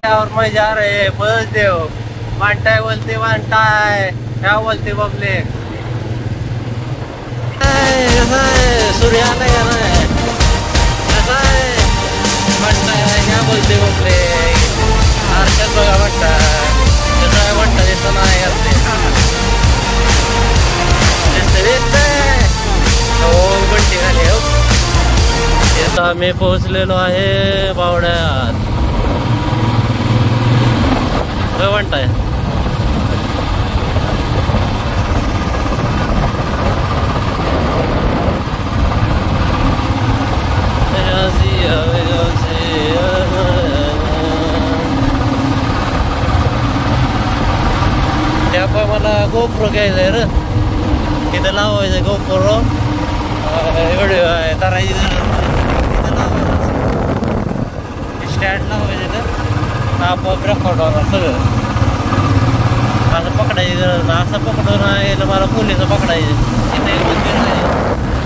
वांटावर मजा रे बस देव वांटाय बोलते वांटाय क्या बोलते बबले सूर्य आलाय का नाही कसा आहे वांटाय क्या बोलते बबले आरशात बघा वाटता कसं आहे वाटतं दिसत नाही बंटी खाली आता आम्ही पोहोचलेलो आहे बावड्यात काय म्हणताय त्या पण मला गोप्रो घ्यायचं आहे र तिथं लावायचं गोप्रो व्हिडिओ आहे करायची स्टँड लावायचं तर आपोआप रेकॉर्ड होणार सगळं असं पकडायची गरज ना असं पकडून गेलं मला पोलीस पकडायचे इथे एक मंदिर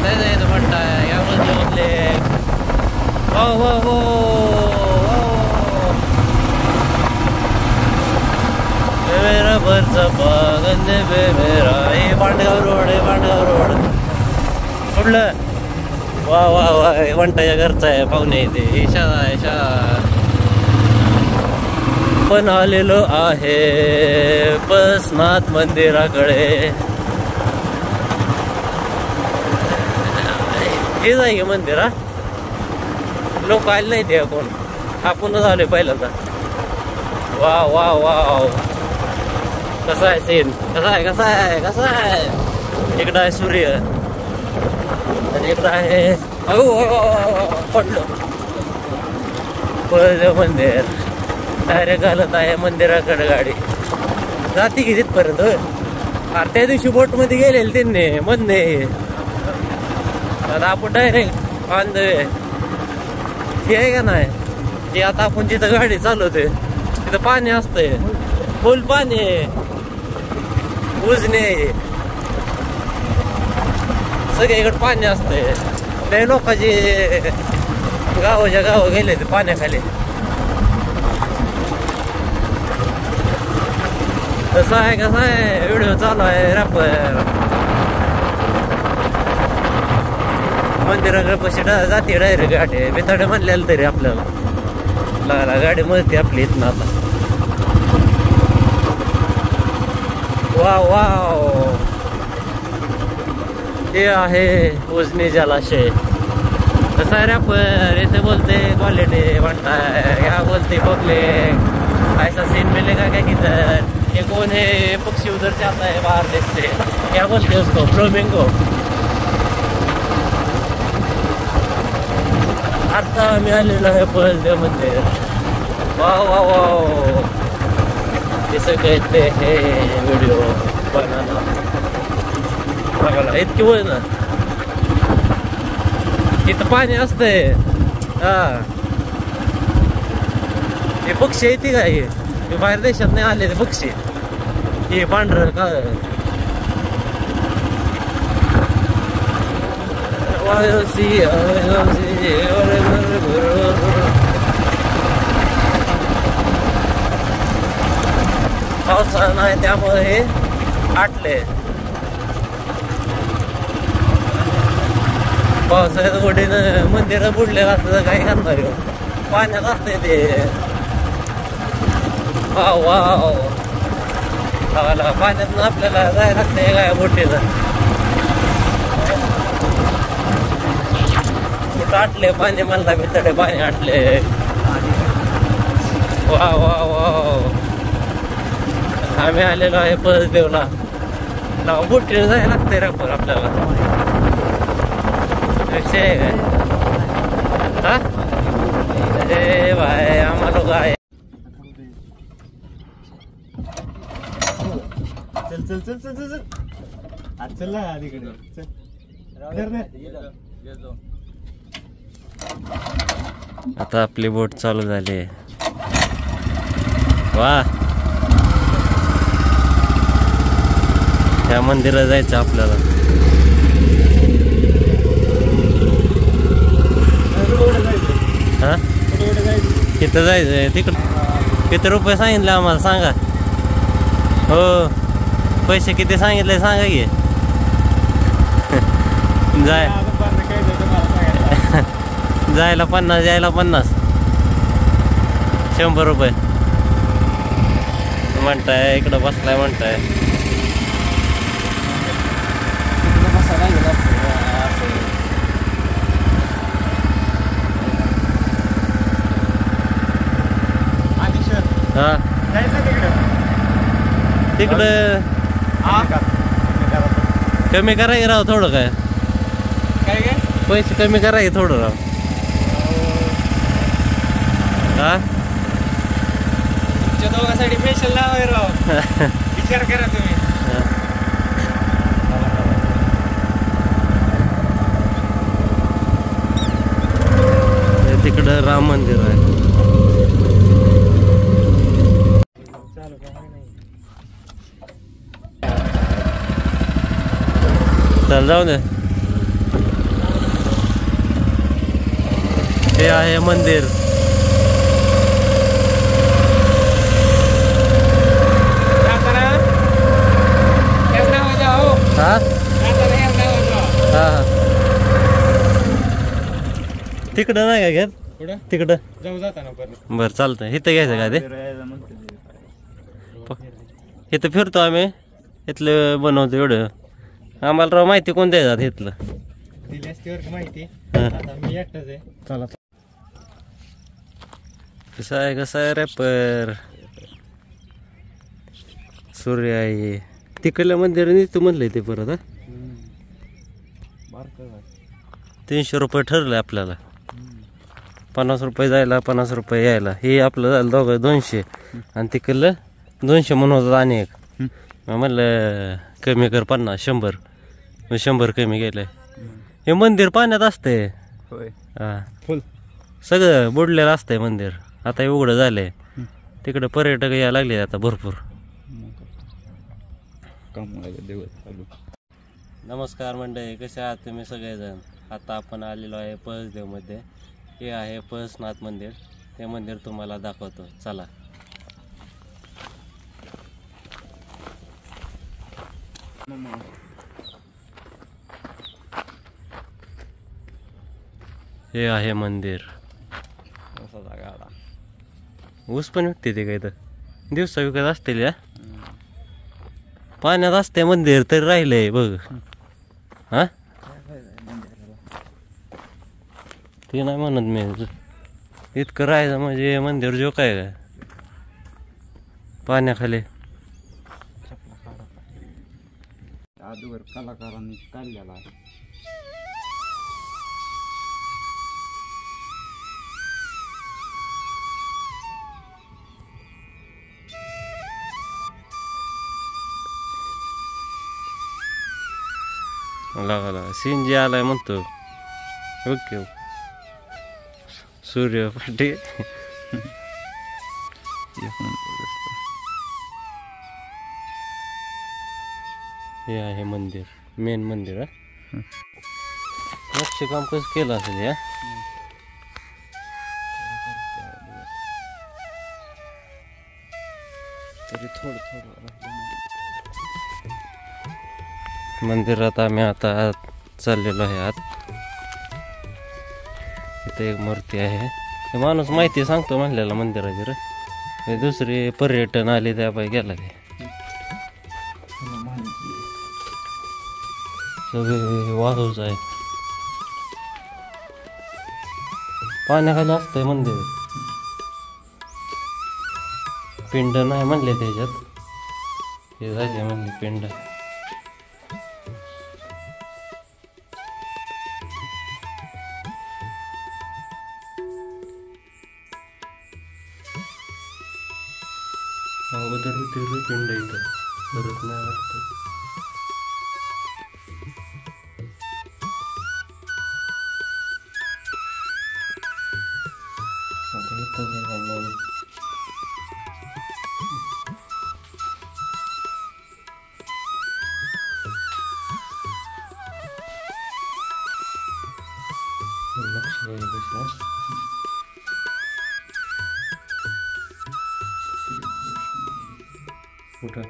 नाही जायचं म्हणताय या मंदिरातले हो हो हो मेरा भरचा बागन बे मेरा हे पांडगाव रोड आहे पांडगाव रोड कुठलं वा वा वा वंटाच्या घरचा आहे पाहुणे इथे शाळा आहे शाळा पण आलेलो आहे बसनाथ मंदिराकडे हे जाय मंदिर हा लोक आले नाही ते कोण आपणच आले पहिल्यांदा वा वा वा कसा आहे सीन कसा आहे कसा आहे कसा आहे इकडं आहे सूर्य आणि इकडं आहे पडलो पळलं मंदिर डायरेक्ट घालत आहे मंदिराकडे गाडी जाती की तिथपर्यंत अरे त्या दिवशी बोट मध्ये गेलेले त्यांनी मधने आता आपण डायरेक्ट ऑन द वे हे आहे का नाही ते आता आपण जिथं गाडी चालवते तिथं पाणी असतंय फुल पाणी उजने सगळीकडे पाणी असतंय लय लोकांचे गावाच्या गाव गेले ते पाण्याखाली कसं आहे कसं आहे व्हिडिओ चालू आहे रॅपर मंदिराकडे पैसे जाते डायरेक्ट गाडी बेताडे म्हणलेलं तरी आपल्याला लागला गाडी मरते आपली इथनं आता वाव वाव हे आहे उजनी जलाशय कसं आहे रॅपर इथे बोलते क्वालिटी म्हणताय क्या बोलते बबले ऐसा सीन मिलेगा क्या किधर ये कौन है पक्षी उधर से आता है बाहर देश से क्या बोलते उसको फ्लोमिंगो आता आम्ही आलेलो आहे पळदेव मंदिर वाव वाव वाव इसे कहते हैं वीडियो बनाना बघायला इतकी वय ना इथं पाणी असतंय हा हे पक्षी येते का हे बाहेर देशात नाही आले ते पक्षी हे पांढरं का पावसाळा नाही त्यामुळे हे आटले पावसाळ्यात ओढीनं मंदिर बुडलेलं असतं काय करणार पाण्यात असतंय ते वाव वाव पाण्यात आपल्याला जायला लागतंय काय बोटीनं कुठं आटले पाणी मला भितडे पाणी आटले वाव वाव वाव आम्ही आलेलो आहे पळसदेवला बोटीनं जायला लागतंय रॅपर आपल्याला विषय आहे काय हा अरे भाई आम्हाला काय चल चल चल चल चल आज चल ना तिकडे चल आता आपली बोट चालू झाली वा त्या मंदिरात जायचं आपल्याला हा तिथं जायचंय तिकडं किती रुपये सांगितले आम्हाला सांगा. हो पैसे किती सांगितले सांगा की. जाय जायला 50 यायला 50 100 रुपये म्हणताय. इकडं बसलाय म्हणताय. हा तिकडं कमी करायचं राव थोडं. काय पैसे कमी करायचे थोडं राव. हा तुमच्या दोघांसाठी स्पेशल नाव आहे राव. विचार करा तुम्ही. तिकडं राम मंदिर आहे. चल जाऊ दे. हे आहे मंदिर. हा हा तिकडं नाही का घेत. तिकडं जाऊ जाताना परत. बरं चालतंय. इथं घ्यायचं का ते. इथं फिरतो आम्ही. इथलं बनवतो एवढं. आम्हाला राव माहिती कोण द्यायचं इथलं. माहिती आता मी एकटाच आहे. चला कसं आहे रॅपर. सूर्य आहे तिकडल्या मंदिराने तू म्हणलंय ते परत. हा 300 रुपये ठरले आपल्याला. 50 रुपये जायला 50 रुपये यायला. हे आपलं झालं दोघं 200 आणि तिकडलं 200 म्हणून होतं. आणि एक म्हणलं कमी कर 50 100 कमी गेलंय. हे मंदिर पाण्यात असतंय. हा फुल सगळं बुडलेलं असतंय मंदिर. आता हे उघडं झालंय. तिकडे पर्यटक यायला लागले आता भरपूर. नमस्कार मंडळी, कसे आहात तुम्ही सगळेजण. आता आपण आलेलो आहे पळसदेवमध्ये. हे आहे पळसनाथ मंदिर. ते मंदिर तुम्हाला दाखवतो चला. हे आहे मंदिर. ऊस पण विकते ते काय तर दिवसा विकत असतील. या पाण्यात असते मंदिर तरी राहिलंय बघ. हा ते नाही म्हणत मी. इतकं राहायचं म्हणजे मंदिर जो काय काय पाण्याखाली. आजवर कलाकारांनी काढलेला आहे. लागला सीन जे आलाय म्हणतो. ओके सूर्य पाटील. हे आहे मंदिर. मेन मंदिर. हा नक्षीकाम कसं केलं असेल. या तरी थोडं थोडं मंदिरात आम्ही आता चाललेलो आहे. आत इथे एक मूर्ती आहे. हे माणूस माहिती सांगतो म्हणलेला मंदिराची रे. हे दुसरे पर्यटन आले त्यापाई गेला ते. सगळे वाहूच आहे. पाण्याखाली असतंय मंदिर. पिंड नाही म्हणले त्याच्यात. हे झाले म्हणले पिंड. अगोदर होते रे पिंड इथं. परत नाही वाटतं. आता इथं झालं. लक्ष कुठं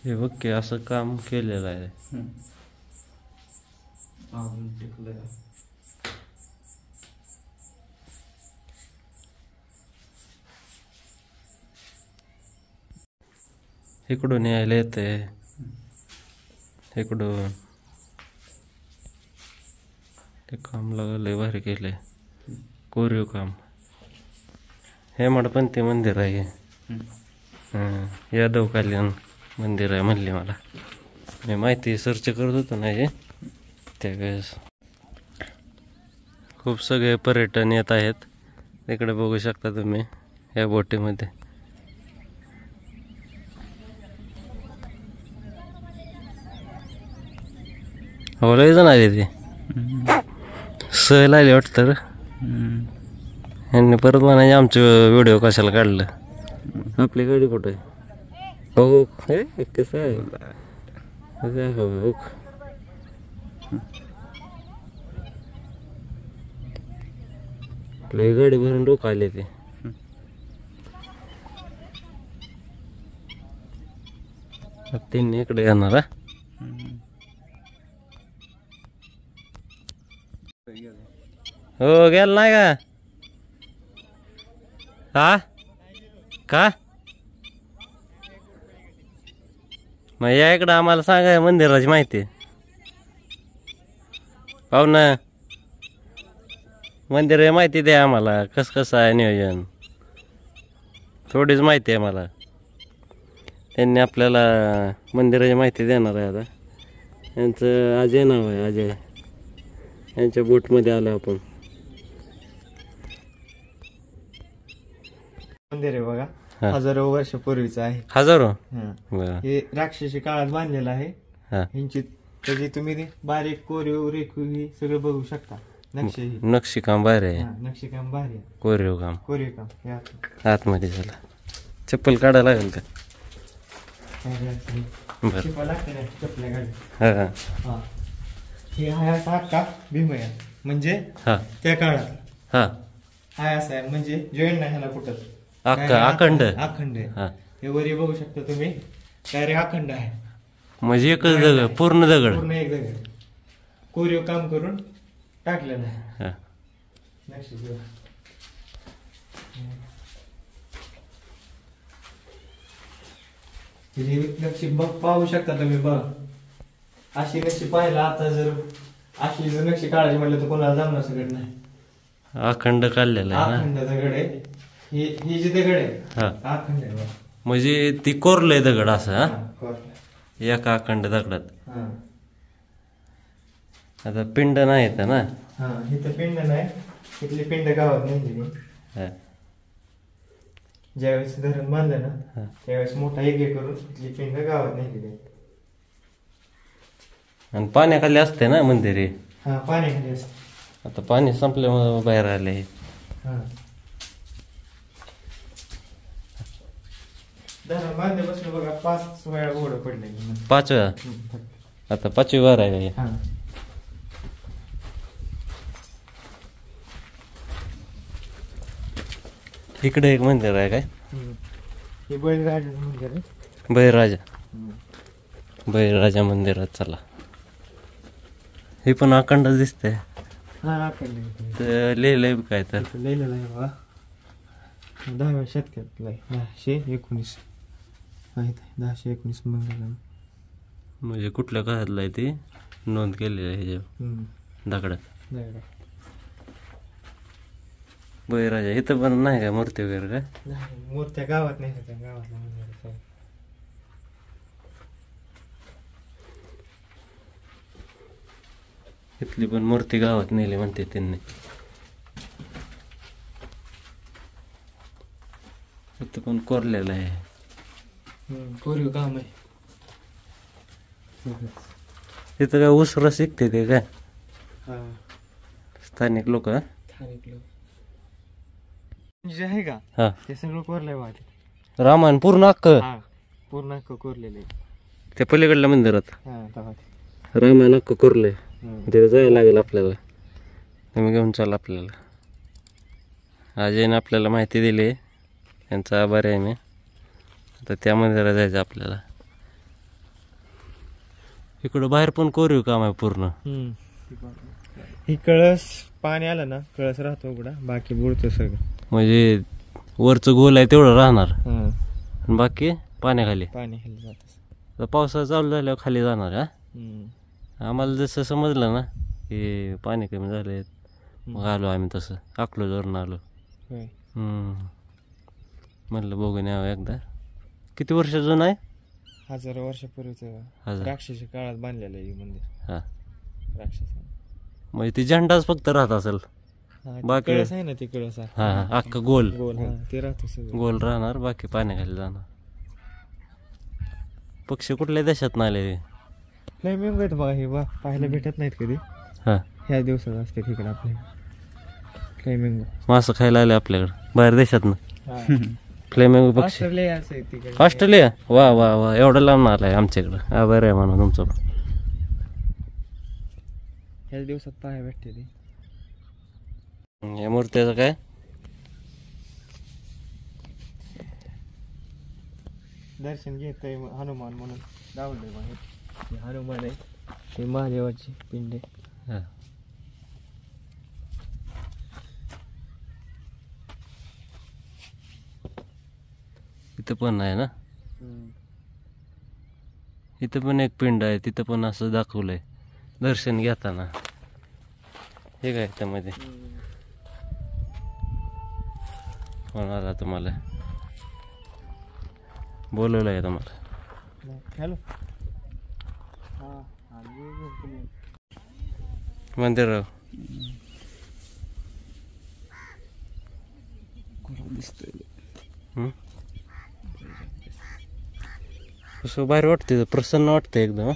हे बघ की असं काम केलेलं आहे. इकडून यायला येते इकडून. ते काम लय भारी केलंय, कोरीव काम. हेमाडपंथी मंदिर आहे. यादव कल्याण मंदिर आहे म्हणले मला. मी माहिती सर्च करत होतो ना हे त्यावेळेस. खूप सगळे पर्यटन येत आहेत. इकडे बघू शकता तुम्ही या बोटीमध्ये. हो लय जण आले ते. सहल आले वाटतं. यांनी परत म्हणायचे आमचं व्हिडिओ कशाला काढलं. आपली गाडी कुठं आहे? हो हे कसं आहे हो. लय गाडी भरून लोक आले ते. त्यांनी इकडे येणार. हो गेल नाही का? हा का मग या इकडं आम्हाला सांगा मंदिराची माहिती. पाहू ना मंदिर माहिती द्या आम्हाला. कसं आहे नियोजन थोडीच माहिती आहे मला. त्यांनी आपल्याला मंदिराची माहिती देणार आहे. आता यांचं अजय नाव आहे. अजय यांच्या बोटमध्ये आलो आपण. मंदिर आहे बघा, हजारो वर्षापूर्वीचं आहे. हजारो हे राक्षसी काळात बांधलेलं आहे. ह्यांची त्याची तुम्ही बारीक कोरीव रेखीव ही सगळं बघू शकता. नक्षीकाम भारी आहे. नक्षीकाम भारी आहे. कोरीव काम हे आतमध्ये झालं. चप्पल काढायला लागेल का? चप्पल्या काढ. हे हाय असा अख्खा भीमया म्हणजे त्या काळात हाय असा आहे. म्हणजे जॉईन नाही ह्याला कुठं अखंड आहे. हे वरी बघू शकता तुम्ही. डायरेक्ट अखंड आहे. म्हणजे एकच दगड पूर्ण दगड एक दगड कोरीव काम करून टाकलेलं आहे. नक्षी बघ पाहू शकता तुम्ही. बघ अशी नक्षी पाहिला. आता जर अशी जर नक्षी काढायची म्हटलं तर कोणाला जमणार सगळं नाही. अखंड काढलेला आहे. अखंड दगड आहे. ही जी दगड आहे अखंड आहे. म्हणजे ती कोरलंय दगड असं. एका अखंड दगडात. आता पिंड नाही ना. इथं पिंड नाही. इथली पिंड गावात नाही. ज्यावेळेस धरण बांधलं ना त्यावेळेस मोठा एक करून इथली पिंड गावात नाही. आणि पाण्याखाली असते ना मंदिर हे. पाण्याखाली असते. आता पाणी संपल्यामुळे बाहेर आले. धरण बांधल्यापासून बघा 5 वेळा घोडं पडले. 5 वेळा. आता 5वी वार आहे. इकडे एक मंदिर आहे काय? हे बळीराजा मंदिर आहे. बळीराजा मंदिरात चला. हे पण अखंड दिसते. लिहिलंय काय तर लिहिलेलं आहे बघा. 10व्या शतकातला 1019 आहे. 1019 मंगल. म्हणजे कुठल्या काळातला आहे ती नोंद केलेली आहे दगडात. बळीराजा इथं पण नाही का मूर्ती वगैरे काय? मूर्त्या गावात नाही. त्या गावातल्या मंदिरात इथली पण मूर्ती गावात नेली म्हणते त्यांनी. इथं पण कोरलेलं आहे. कोरीव काम आहे. तिथं काय ऊस रस शिकते ते काय? स्थानिक लोक स्थानिक लोक जे आहे का हा ते सगळं कोरलंय वाट रामायण पूर्ण अख्ख हा पूर्ण हक्क कोरलेले त्या पलीकडल्या मंदिरात हा तेव्हा रामायण अख्ख कोरलंय तिथे जायला लागेल आपल्याला तुम्ही घेऊन चाल आपल्याला अजयने आपल्याला माहिती दिली यांचा आभार आहे मी आता त्या मंदिरात जायचं आपल्याला इकडं बाहेर पण कोरीव काम आहे पूर्ण ही कळस पाणी आलं ना कळस राहतो उघडा बाकी बुडतं सगळं म्हणजे वरचं गोल आहे तेवढं राहणार हा आणि बाकी पाण्याखाली पाणी खाली जात तर पावसाळा चालू झाल्यावर खाली जाणार हा आम्हाला जसं समजलं ना की पाणी कमी झाले मग आलो आम्ही तसं अकलूजवरून आलो म्हटलं बघून यावं एकदा किती वर्ष जुनं आहे 1000 वर्षापूर्वीचं राक्षसी काळात बांधलेलं आहे मंदिर हा राक्षस म्हणजे ती झेंडाच फक्त राहत असेल बाकी कळस आहे ना ती कळस हा अख्खं गोल गोल ते राहतो सगळं गोल राहणार बाकी पाण्याखाली जाणार पक्षी कुठल्या देशात नाही आले फ्लेमिंग आहेत बघा हे पाहायला भेटत नाहीत कधी हा ह्या दिवसात असते तिकडे आपले फ्लेमिंग मासं खायला आले आपल्याकडे बाहेर देशात फ्लेमिंग पक्षी ऑस्ट्रेलिया असं आहे तिकडे ऑस्ट्रेलिया वा वा वा एवढं लांब आलाय आमच्याकडं आभार आहे म्हणा तुमचं ह्या दिवसात पाहायला भेटते ते या मूर्त्याचं काय दर्शन घेतोय हनुमान म्हणून दावलंय बघा हे हनुमान आहे हे महादेवाची पिंड आहे हा इथं पण आहे ना इथं पण एक पिंड आहे तिथं पण असं दाखवलंय दर्शन घेताना हे काय त्यामध्ये कोण आला तुम्हाला बोलवलं आहे तुम्हाला हॅलो मंदिर कसं बाहेर वाटते प्रसन्न वाटतं एकदम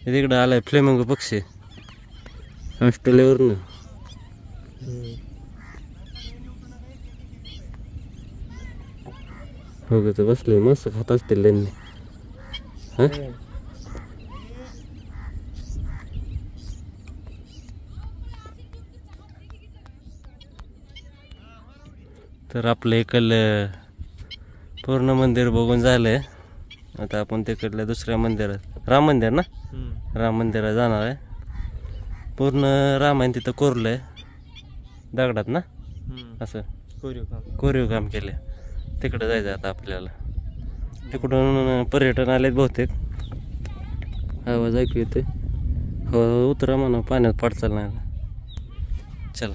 तिकडं आलाय फ्लेमिंगो पक्षी ऑस्ट्रेलियावरनं हो ग तर बसले मस्त खात असतील त्यांनी हा तर आपलं इकडलं पूर्ण मंदिर बघून झालंय आता आपण तिकडल्या दुसऱ्या मंदिरात राम मंदिर ना राम मंदिरात जाणार आहे पूर्ण रामायण तिथं कोरलंय दगडात ना असं कोरीव काम केले तिकडं जायचं आता आपल्याला तिकडून पर्यटन आलेत बहुतेक आवाज ऐकू येते हो उतरा म्हणा पाण्यात पडचाल नाही चला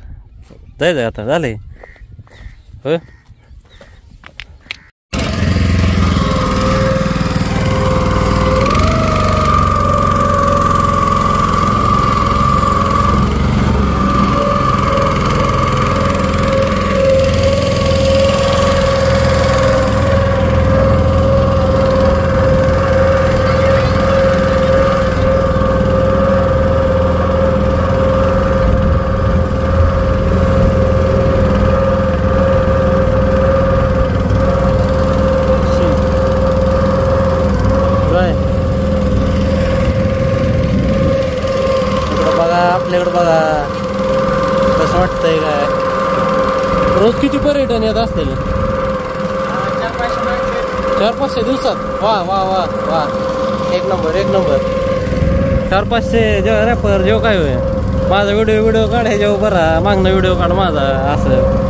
जायचं आता झालंय हो आपल्याकडे बघा कसं वाटतंय काय रोज किती पर्यटन येत असतील 400-500 दिवसात वा वा वा वा एक नंबर 400-500 जेव्हा रॅपर जेव्हा काय होय माझा व्हिडिओ काढ जेव्हा बरा मागणं व्हिडिओ काढ माझा असं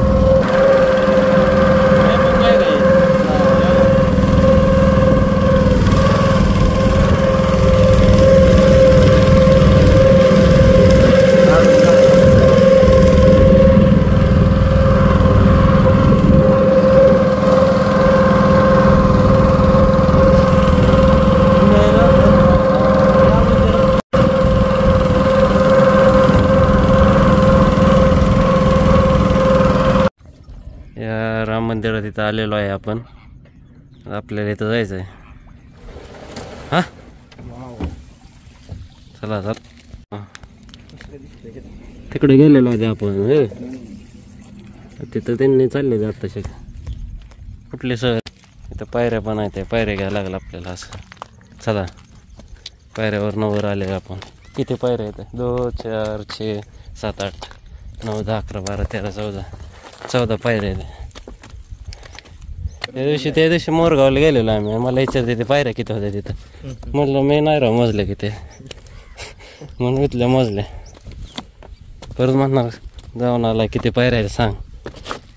राम मंदिरात इथं आलेलो आहे आपण आपल्याला इथं जायचं आहे हा चला तिकडे गेलेलो होते आपण हे तिथं त्यांनी चालले आत्ताशे कुठले सर इथं पायऱ्या पण आहेत पायऱ्या घ्यायला लागला आपल्याला असं चला पायऱ्यावर नवर आले आपण किती पायऱ्या आहेत 2 4 6 7 8 9 10 11 12 13 14 पायऱ्या आहेत त्या दिवशी मोरगावला गेलेलो आम्ही मला विचारते ते पायऱ्या किती होत्या तिथं म्हटलं मी नाही राव मोजल्या किती म्हणून इथल्या मोजल्या परत म्हणणार जाऊन आला किती पायऱ्या सांग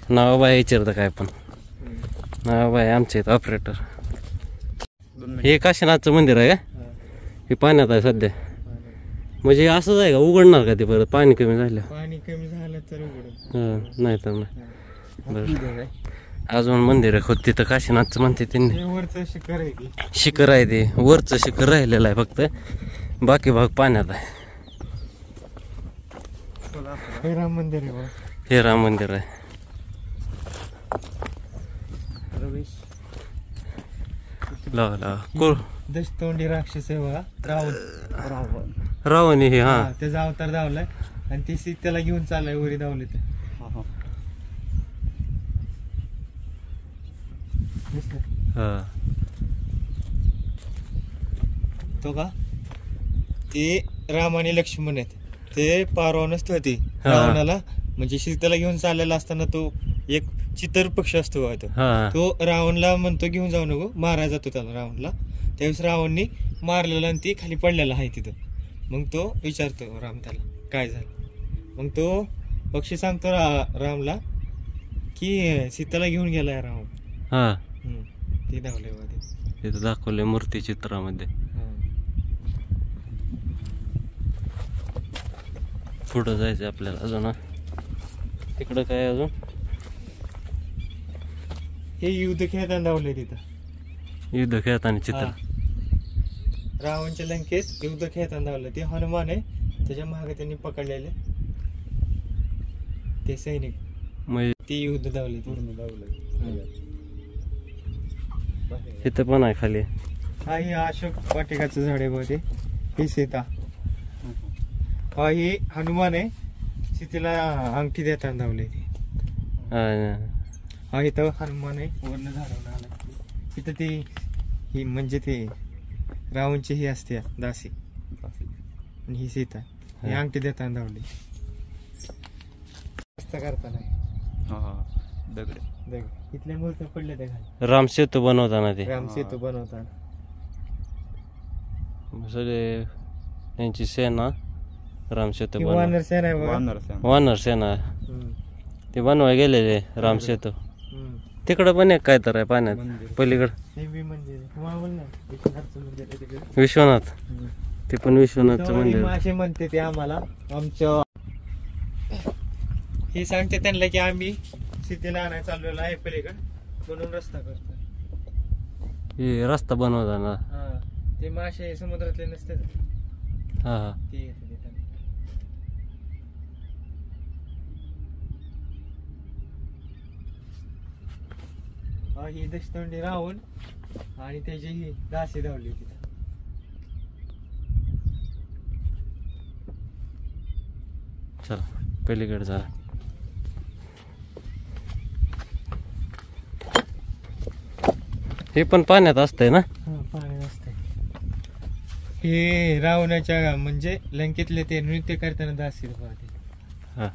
नाव बाय विचारतं काय पण नाव बाय आमचे आहेत ऑपरेटर हे काशीनाथचं मंदिर आहे का हे पाण्यात आहे सध्या म्हणजे असंच आहे का उघडणार का ते परत पाणी कमी झालं तर उघड नाही तर नाही बरं अजून मंदिर आहे खोद तिथं काशीनाथचं म्हणते त्यांनी वरचं शिखर आहे शिखर आहे ते वरचं शिखर राहिलेलं आहे फक्त बाकी भाग पाण्यात आहे हे राम मंदिर आहे हे राम मंदिर आहे दशतोंडी राक्षस आहे बघा रावण हे हा त्याचा अवतार धावलाय आणि ती सीतेला घेऊन चाललाय वरी धावले ते तो का ते राम आणि लक्ष्मण आहेत ते पारवानच होते रावणाला म्हणजे सीतेला घेऊन चाललेला असताना तो एक चितर पक्ष असतो तो रावणला म्हणतो घेऊन जाऊ नको मारा जातो त्याला रावणला त्यावेळेस रावणनी मारलेला आणि ती खाली पडलेला आहे तिथं मग तो विचारतो राम त्याला काय झालं मग तो पक्षी सांगतो रामला की सीतेला घेऊन गेलाय रावण ते धावले तिथं दाखवले मूर्ती चित्रामध्ये पुढं जायचं आपल्याला अजून तिकडं काय अजून हे युद्ध खेळताना धावले तिथं युद्ध खेळताना चित्र रावणच्या लंकेत युद्ध खेळताना धावलं ते हनुमान आहे त्याच्या मागे त्यांनी पकडलेले ते सैनिक म्हणजे ती युद्ध धावली पूर्ण धावलं इथं पण आहे खाली हा ही अशोक वाटिकाचं झाड आहे बहुते ही सीता हा ही हनुमान आहे सीतेला अंगठी देताना धावली ती हा इथं हनुमान आहे वर्ण झाडावर आला तिथं ती ही म्हणजे ते रावणची ही असते दासी आणि ही सीता ही अंगठी देताना धावली करताना दगड इथल्या मूर्ती पडले त्या खाली राम सेतू बनवताना ते राम सेतू बनवताना सगळे यांची सेना राम सेतू वानर सेना आहे वानर सेना ते बनवाय गेलेले राम सेतू तिकडं पण एक काय तर आहे पाण्यात पलीकडं विश्वनाथ ते पण विश्वनाथचं मंदिर असे म्हणते ते आम्हाला आमच्या हे सांगते त्यांना की आम्ही सीतेला आणायला चाललेलो आहे पलीकडे म्हणून रस्ता करतो हे रस्ता बनवताना ते मासे समुद्रातले नसते ते ही दशतोंडी रावण आणि त्याची ही दासी धावली तिथं चला पलीकडे जा हे पण पाण्यात असतंय ना पाण्यात असतंय हे रावणाच्या म्हणजे लंकेतले ते नृत्य करताना दासी पाहते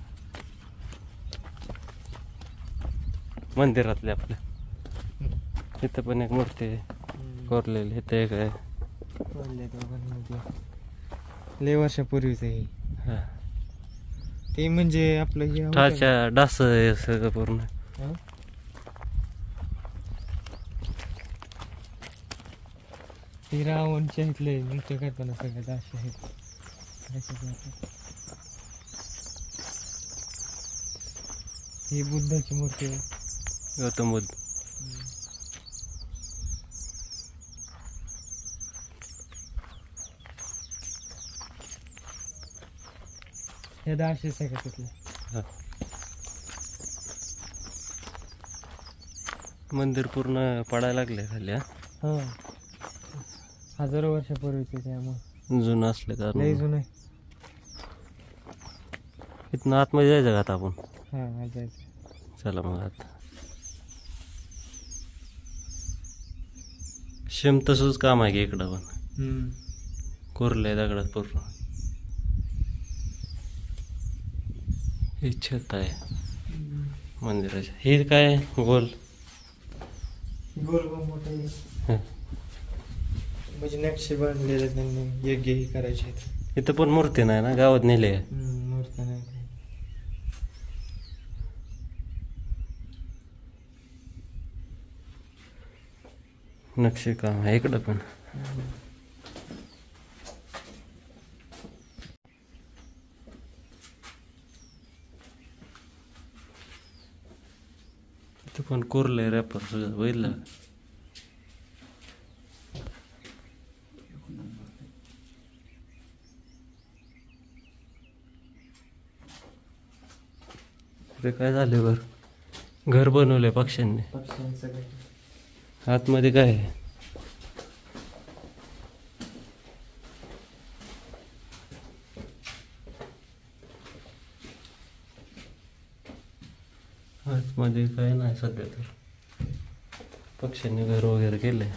मंदिरातले आपल्या इथं पण एक मूर्ती आहे कोरलेली इथं एक आहे लय वर्षापूर्वीच हे ते म्हणजे आपलं डास आहे सगळं पूर्ण ते रावणच्या इथले नृत्य करताना सगळ्या दाशी आहेत ही बुद्धाची मूर्ती आहे गौतम बुद्ध हे दाशी सगळ्या तिथले मंदिर पूर्ण पडायला लागले खाली हजारो वर्षापूर्वीचे त्यामुळे जुनं असले लय जुनं आहे इथनं आतमध्ये जायचं का आता आपण? हा जायचं. चला मग आता शेम तसंच काम आहे की इकडं पण कोरलंय दगडात पूर्ण. ही छत आहे मंदिराची. हे काय गोल गोल मोठं म्हणजे नक्षी बांधलेले त्यांनी यज्ञ ही करायचे. इथं पण मूर्ती नाही ना गावात नेले. मूर्ती नाही. नक्षी काम आहे इकडं पण. इथं पण कोरलंय रॅपर सगळं बघितलं. ते काय झाले घर बनवलंय पक्ष्यांनी. आतमध्ये काय आहे? आतमध्ये काय नाही सध्या तर. पक्ष्यांनी घर वगैरे केलंय.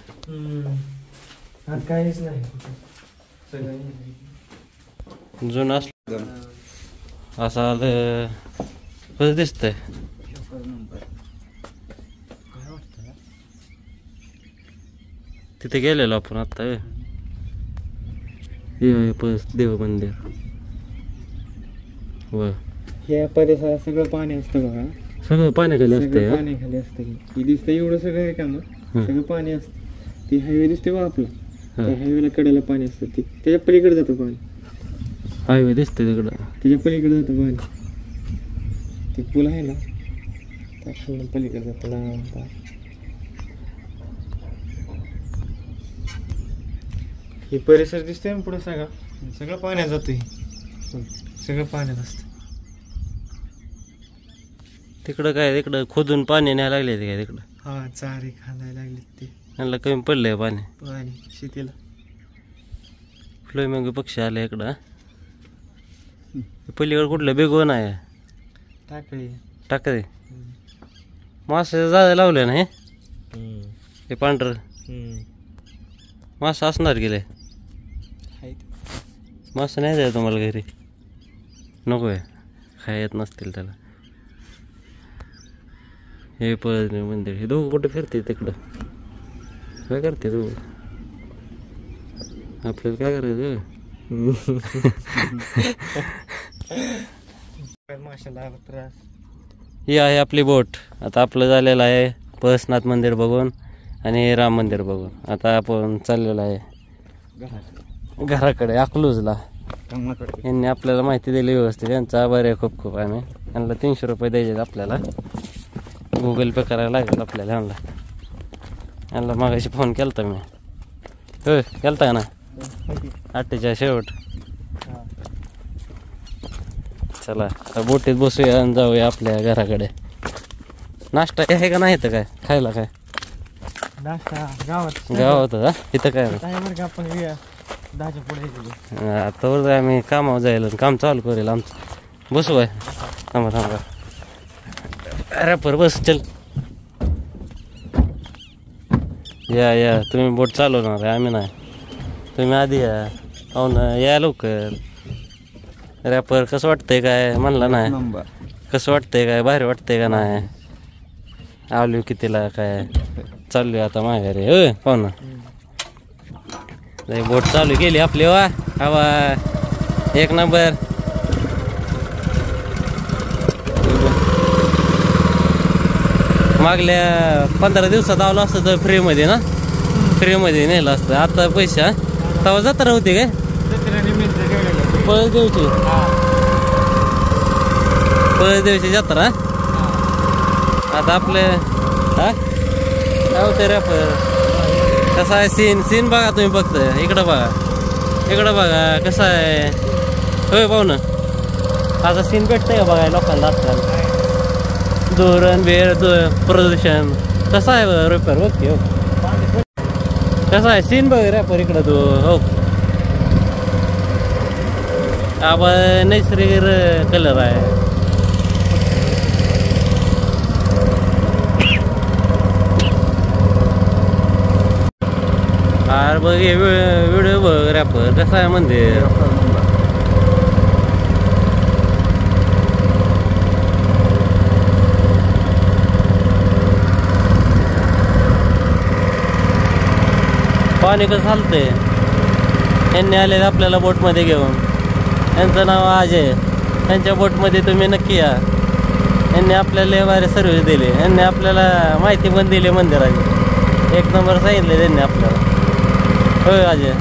काहीच नाही. जुनं असलं असं आलं कसं दिसतंय. तिथे गेलेलो आपण आता. देव मंदिर व या परिसरात सगळं पाणी असतं बघा. सगळं पाण्याखाली असतंय. पाण्याखाली असतं की दिसतं एवढं सगळं आहे का मग सगळं पाणी असतं. ती हायवे दिसते बघा आपलं. त्या हायवेला कडेला पाणी असतं. ती त्याच्या पलीकडे जातं पाणी. हायवे दिसते तिकडं त्याच्या पलीकडे जातं पाणी. ती पूल आहे ना त्या पलीकडे जातं ना. हे परिसर दिसतोय ना पुढे सगळं पाण्यात जातं. सगळं पाण्यात असतं. तिकडं काय तिकडं खोदून पाणी न्यायला लागले ते काय तिकडं. हा चारे खायला लागले ते. त्यांना कमी पडलंय पाणी. पाणी शेतीला. फ्लोमिंगो पक्षी आले इकडं. पलीकडे कुठलं बेगोन आहे. टाकळे मासे जायला लावले ना हे पांढर मासा असणार गेले. मासा नाही जाय तुम्हाला घरी नको आहे खाय येत नसतील त्याला. हे पण मंदिर. हे दोघं कुठे फिरते तिकडं काय करते तू. आपल्याला काय करायचं. ही आहे आपली बोट. आता आपलं झालेलं आहे पळसनाथ मंदिर बघून आणि राम मंदिर बघून. आता आपण चाललेलं आहे घराकडे अकलूजला. यांनी आपल्याला माहिती दिली व्यवस्थित. यांचा आभार आहे खूप खूप. आम्ही यांना 300 रुपये द्यायचे आपल्याला. गुगल पे करायला लागेल आपल्याला यांना मागाशी फोन केलता मी. होय केलता का ना 8च्या शेवट. चला बोटीत बसूया आणि जाऊया आपल्या घराकडे. नाश्ता आहे का नाही तर काय खायला काय नाश्ता गावात गावात इथं काय आपण 10च्या पुढे आता आम्ही कामावर जायला काम चालू करेल आमचं. बसू आहे थांबा थांबा. रॅपर बस चल. या तुम्ही बोट चालवणार आहे आम्ही नाही. तुम्ही आधी या. हो ना या लवकर. रॅपर कसं वाटतंय काय म्हणला नाही. कसं वाटतंय काय भारी वाटतंय का नाही. आलो कितीला काय चाललोय आता माघारी. होय हो ना बोट चालू केली आपली. वा हवा एक नंबर. मागल्या 15 दिवसात आलो असतं तर फ्रीमध्ये ना. फ्रीमध्ये नेलं असतं. आता पैसा तेव्हा जत्रा होती काय पळसदेवची जत्रा. आता आपले हा काय होतं रॅपर. कसा आहे सीन बघा तुम्ही फक्त. इकडं बघा कसं आहे. होय पाहू ना आता सीन भेटतंय का बघा लोकांना आजकाल. धोरण बेर प्रदूषण कसं आहे रॅपर. ओके कसं आहे सीन बघ रॅपर इकडं तू. हो नैसर्गिक कलर आहे. अरे बघ व्हिडिओ बघ रॅपर कसं आहे मंदिर. पाणी कसं चालतंय. यांनी आले आपल्याला बोटमध्ये घेऊन. यांचं नाव अजय. त्यांच्या बोटमध्ये तुम्ही नक्की या. यांनी आपल्याला लय भारी सर्व्हिस दिली. यांनी आपल्याला माहिती पण दिली मंदिराची. एक नंबर सांगितले त्यांनी आपल्याला. होय अजय.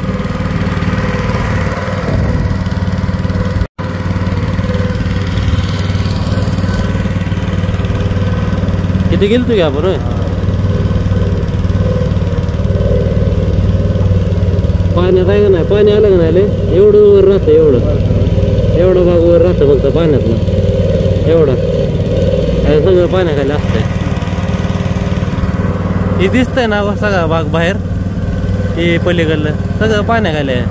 किती गेल तू घ्या बरोबर. पाण्यात आहे का नाही. पाणी आलं का नाही. एवढं वर राहतं. एवढं भाग वर राहतं फक्त पाण्यातलं. एवढं सगळं पाण्याखाली असतंय. हे दिसतंय ना सगळा भाग बाहेर. हे पलीकडलं सगळं पाण्याखाली आहे.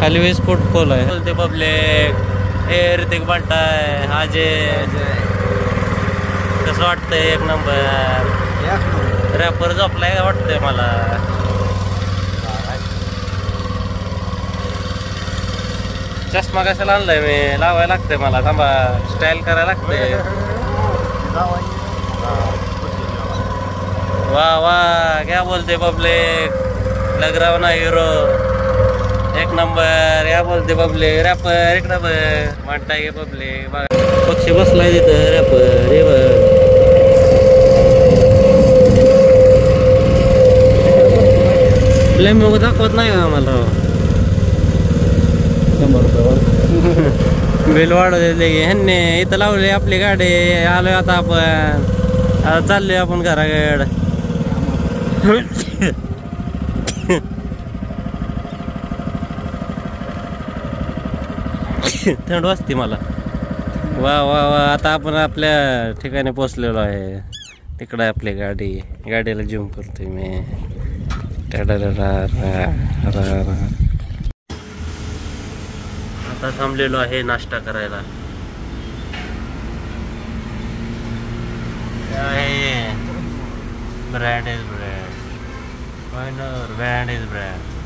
खाली वेस फुटफॉल आहे. बोलते पब्लिक. हे ऋतिक बंटाय. अजय. कसं वाटतंय. एक नंबर. रॅपर झोपलाय का वाटतंय मला. चष्मा कशाला आणलाय मी. लावायला लागतंय मला. थांबा स्टाईल करायला लागतंय. वाह वाह क्या बोलते पब्लिक. लग रहा ना हिरो. एक नंबर. या बोलते पब्लिक. रॅपर एक नंबर म्हणताय की पब्लिक. बघा पक्षी बसलाय तिथं. रॅपर हे बघ. फ्लेमिंगो दाखवत नाही का आम्हाला. बिल वाढवले ह्यांनी. इथं लावले आपली गाडी. आलोय आता आपण. आता चाललोय आपण घराकडे. थंड वाजते मला. वा वा वा. आता आपण आपल्या ठिकाणी पोचलेलो आहे. तिकडे आपली गाडी. गाडीला झूम करतोय मी. आता थांबलेलो आहे नाश्ता करायला. Bread is bread. Bread is bread.